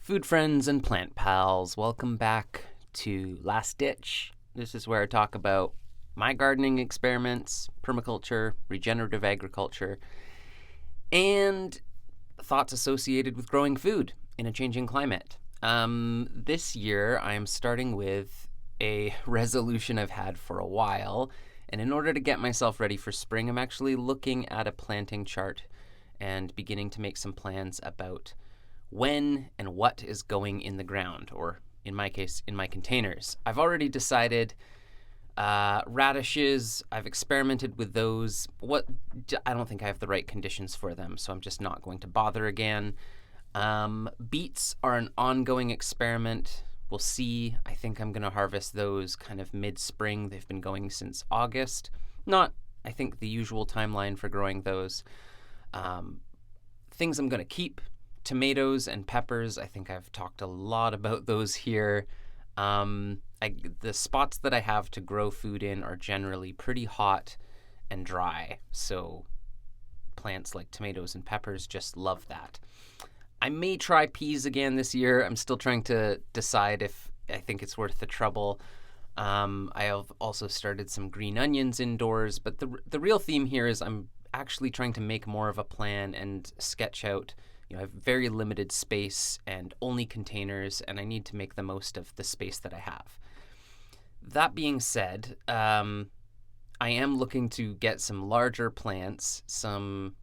Food friends and plant pals, welcome back to Last Ditch. This is where I talk about my gardening experiments, permaculture, regenerative agriculture, and thoughts associated with growing food in a changing climate. This year, I'm starting with a resolution I've had for a while, and in order to get myself ready for spring, I'm actually looking at a planting chart and beginning to make some plans about when and what is going in the ground, or in my case, in my containers. I've already decided radishes, I've experimented with those. I don't think I have the right conditions for them, so I'm just not going to bother again. Beets are an ongoing experiment. We'll see. I think I'm going to harvest those kind of mid-spring. They've been going since August. Not, I think, the usual timeline for growing those. Things I'm going to keep: tomatoes and peppers. I think I've talked a lot about those here. The spots that I have to grow food in are generally pretty hot and dry, so plants like tomatoes and peppers just love that. I may try peas again this year. I'm still trying to decide if I think it's worth the trouble. I have also started some green onions indoors, but the real theme here is I'm actually trying to make more of a plan and sketch out. I have very limited space and only containers, and I need to make the most of the space that I have. That being said, I am looking to get some larger plants, some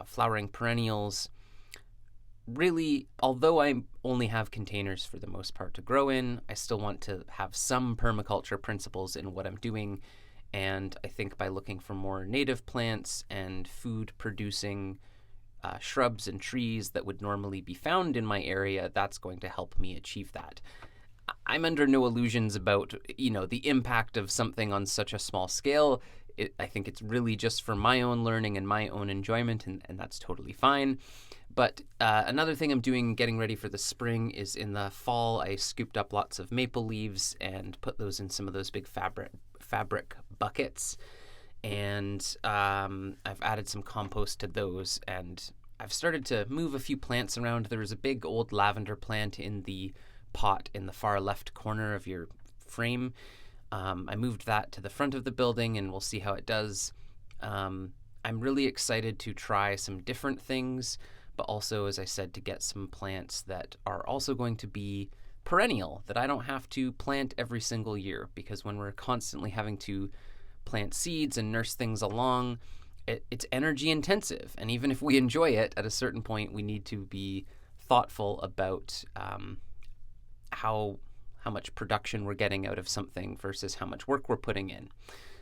flowering perennials. Really, although I only have containers for the most part to grow in, I still want to have some permaculture principles in what I'm doing. And I think by looking for more native plants and food-producing shrubs and trees that would normally be found in my area, that's going to help me achieve that. I'm under no illusions about, the impact of something on such a small scale. I think it's really just for my own learning and my own enjoyment, and that's totally fine. But another thing I'm doing getting ready for the spring is in the fall, I scooped up lots of maple leaves and put those in some of those big fabric buckets. And I've added some compost to those, and I've started to move a few plants around. There was a big old lavender plant in the pot in the far left corner of your frame. I moved that to the front of the building, and we'll see how it does. I'm really excited to try some different things, but also, as I said, to get some plants that are also going to be perennial, that I don't have to plant every single year, because when we're constantly having to plant seeds and nurse things along, it's energy intensive. And even if we enjoy it, at a certain point, we need to be thoughtful about how much production we're getting out of something versus how much work we're putting in.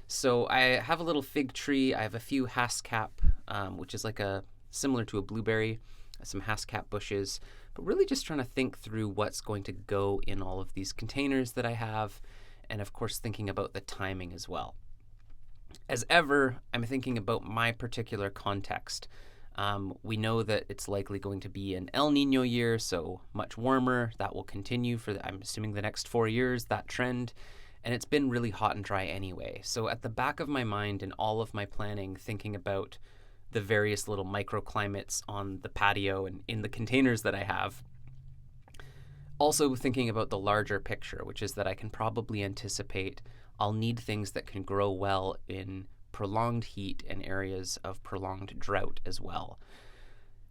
So I have a little fig tree. I have a few haskap, which is like similar to a blueberry, some haskap bushes, but really just trying to think through what's going to go in all of these containers that I have, and of course thinking about the timing as well. As ever, I'm thinking about my particular context. We know that it's likely going to be an El Nino year, so much warmer. That will continue for, I'm assuming, the next 4 years, that trend. And it's been really hot and dry anyway. So at the back of my mind in all of my planning, thinking about the various little microclimates on the patio and in the containers that I have, also thinking about the larger picture, which is that I can probably anticipate I'll need things that can grow well in prolonged heat and areas of prolonged drought as well.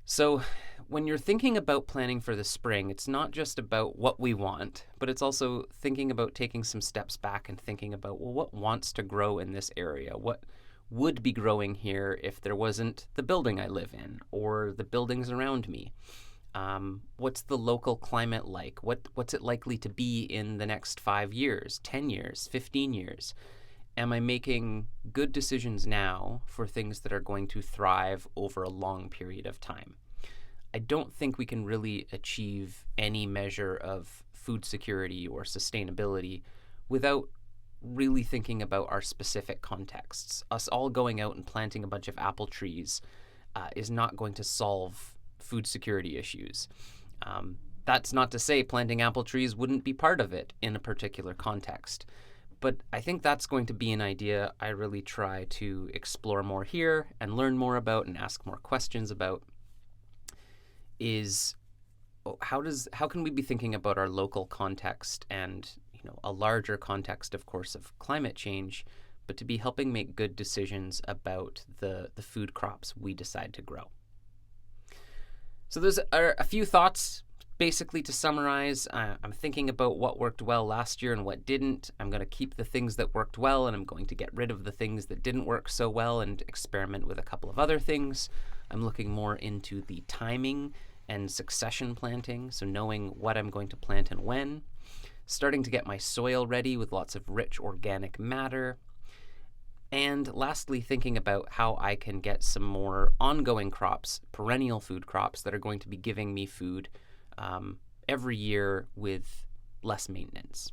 So when you're thinking about planning for the spring, it's not just about what we want, but it's also thinking about taking some steps back and thinking about, well, what wants to grow in this area? What would be growing here if there wasn't the building I live in or the buildings around me? What's the local climate like? What's it likely to be in the next 5 years, 10 years, 15 years? Am I making good decisions now for things that are going to thrive over a long period of time? I don't think we can really achieve any measure of food security or sustainability without really thinking about our specific contexts. Us all going out and planting a bunch of apple trees is not going to solve food security issues. That's not to say planting apple trees wouldn't be part of it in a particular context. But I think that's going to be an idea I really try to explore more here and learn more about and ask more questions about, is how can we be thinking about our local context and a larger context, of course, of climate change, but to be helping make good decisions about the food crops we decide to grow. So those are a few thoughts. Basically, to summarize, I'm thinking about what worked well last year and what didn't. I'm going to keep the things that worked well, and I'm going to get rid of the things that didn't work so well and experiment with a couple of other things. I'm looking more into the timing and succession planting, so knowing what I'm going to plant and when. Starting to get my soil ready with lots of rich organic matter. And lastly, thinking about how I can get some more ongoing crops, perennial food crops that are going to be giving me food every year with less maintenance.